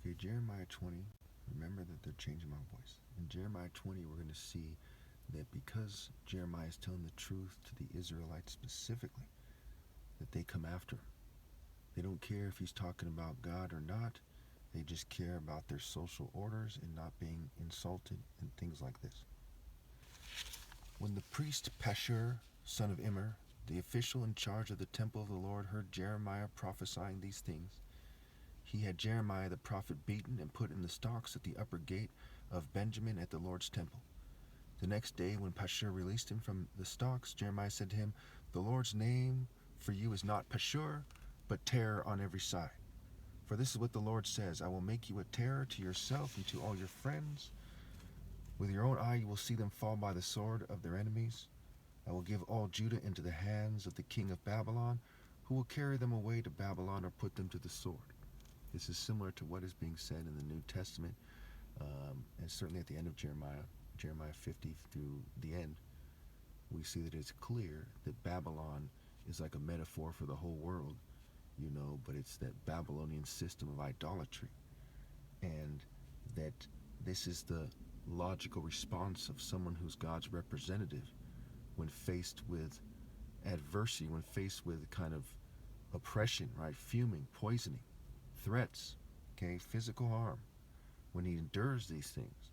Okay, Jeremiah 20. Remember that they're changing my voice. In Jeremiah 20, we're going to see that because Jeremiah is telling the truth to the Israelites specifically, that they come after him. They don't care if he's talking about God or not. They just care about their social orders and not being insulted and things like this. When the priest Pashur, son of Immer, the official in charge of the temple of the Lord, heard Jeremiah prophesying these things, he had Jeremiah the prophet beaten and put in the stocks at the upper gate of Benjamin at the Lord's temple. The next day, when Pashur released him from the stocks, Jeremiah said to him, "The Lord's name for you is not Pashur, but terror on every side. For this is what the Lord says, I will make you a terror to yourself and to all your friends. With your own eye you will see them fall by the sword of their enemies. I will give all Judah into the hands of the king of Babylon, who will carry them away to Babylon or put them to the sword." This is similar to what is being said in the New Testament, and certainly at the end of Jeremiah 50 through the end, we see that it's clear that Babylon is like a metaphor for the whole world, but it's that Babylonian system of idolatry. And that this is the logical response of someone who's God's representative when faced with adversity, when faced with kind of oppression, right? Fuming, poisoning, threats, okay, physical harm. When he endures these things,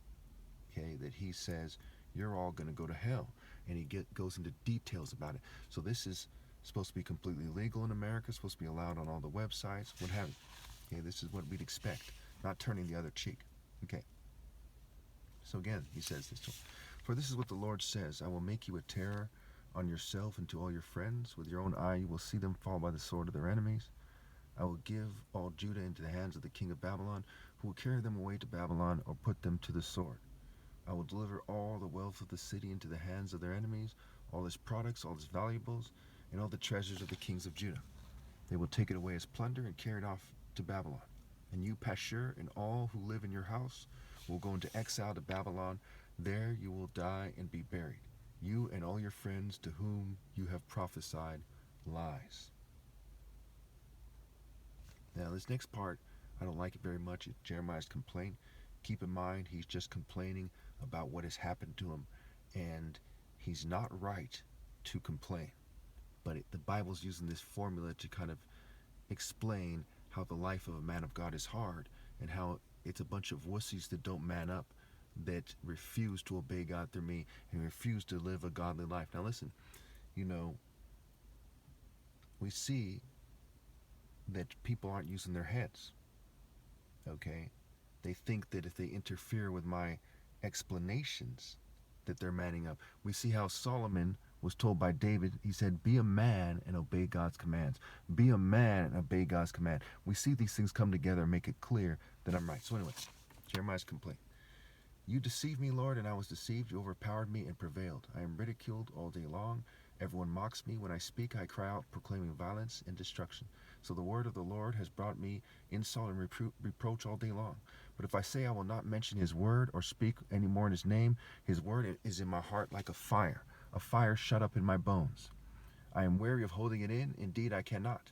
okay, that he says, you're all going to go to hell. And he goes into details about it. So this is supposed to be completely legal in America, supposed to be allowed on all the websites, what have you. Okay, this is what we'd expect, not turning the other cheek. Okay. So again, he says this to him. For this is what the Lord says, I will make you a terror on yourself and to all your friends. With your own eye you will see them fall by the sword of their enemies. I will give all Judah into the hands of the king of Babylon, who will carry them away to Babylon or put them to the sword. I will deliver all the wealth of the city into the hands of their enemies, all its products, all its valuables, and all the treasures of the kings of Judah. They will take it away as plunder and carry it off to Babylon. And you, Pashur, and all who live in your house will go into exile to Babylon. There you will die and be buried, you and all your friends to whom you have prophesied lies. Now this next part, I don't like it very much. It's Jeremiah's complaint. Keep in mind, he's just complaining about what has happened to him, and he's not right to complain. But the Bible's using this formula to kind of explain how the life of a man of God is hard, and how it's a bunch of wussies that don't man up, that refuse to obey God through me, and refuse to live a godly life. Now listen, we see that people aren't using their heads, okay? They think that if they interfere with my explanations, that they're manning up. We see how Solomon was told by David, he said, be a man and obey God's commands. Be a man and obey God's command. We see these things come together and make it clear that I'm right. So anyway, Jeremiah's complaint. You deceived me, Lord, and I was deceived. You overpowered me and prevailed. I am ridiculed all day long. Everyone mocks me. When I speak, I cry out, proclaiming violence and destruction. So the word of the Lord has brought me insult and reproach all day long. But if I say I will not mention his word or speak any more in his name, his word is in my heart like a fire shut up in my bones. I am weary of holding it in. Indeed, I cannot.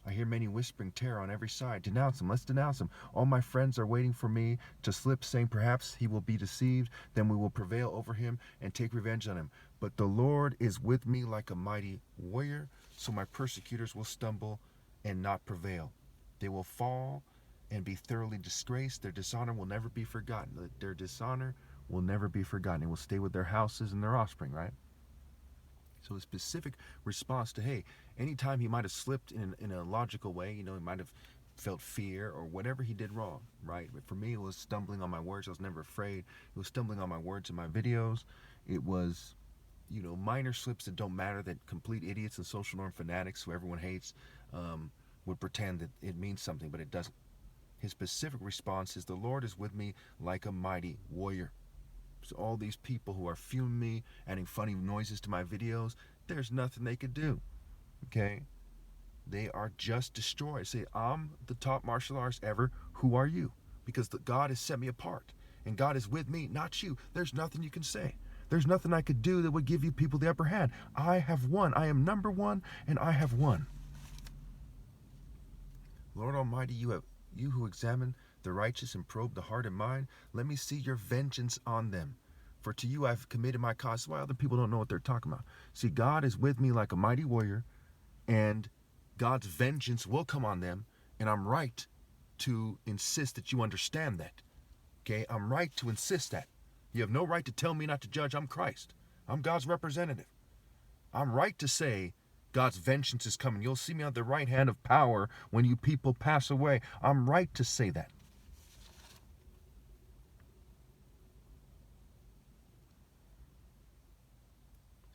I hear many whispering terror on every side. Denounce him. Let's denounce him. All my friends are waiting for me to slip, saying perhaps he will be deceived. Then we will prevail over him and take revenge on him. But the Lord is with me like a mighty warrior, so my persecutors will stumble and not prevail. They will fall and be thoroughly disgraced. Their dishonor will never be forgotten. Their dishonor will never be forgotten. It will stay with their houses and their offspring, right? So a specific response to, hey, anytime he might have slipped in a logical way, he might have felt fear or whatever he did wrong, right? But for me, it was stumbling on my words. I was never afraid. It was stumbling on my words in my videos. It was, minor slips that don't matter, that complete idiots and social norm fanatics who everyone hates would pretend that it means something, but it doesn't. His specific response is, the Lord is with me like a mighty warrior. So all these people who are fuming me, adding funny noises to my videos, there's nothing they could do, okay? They are just destroyed. Say, I'm the top martial artist ever. Who are you? Because God has set me apart, and God is with me, not you. There's nothing you can say. There's nothing I could do that would give you people the upper hand. I have won. I am number one, and I have won. Lord Almighty, you who examine the righteous and probe the heart and mind. Let me see your vengeance on them. For to you I've committed my cause. That's why other people don't know what they're talking about. See, God is with me like a mighty warrior, and God's vengeance will come on them, and I'm right to insist that you understand that. Okay? I'm right to insist that. You have no right to tell me not to judge. I'm Christ. I'm God's representative. I'm right to say God's vengeance is coming. You'll see me on the right hand of power when you people pass away. I'm right to say that.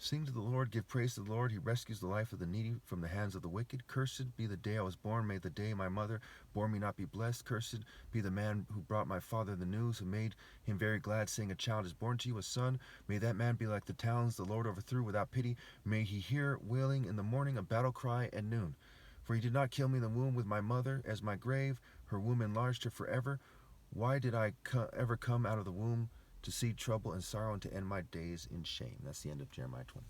Sing to the Lord, give praise to the Lord. He rescues the life of the needy from the hands of the wicked. Cursed be the day I was born. May the day my mother bore me not be blessed. Cursed be the man who brought my father the news, who made him very glad, saying, a child is born to you, a son. May that man be like the towns the Lord overthrew without pity. May he hear wailing in the morning, a battle cry at noon. For he did not kill me in the womb with my mother as my grave. Her womb enlarged her forever. Why did I ever come out of the womb to see trouble and sorrow and to end my days in shame? That's the end of Jeremiah 20.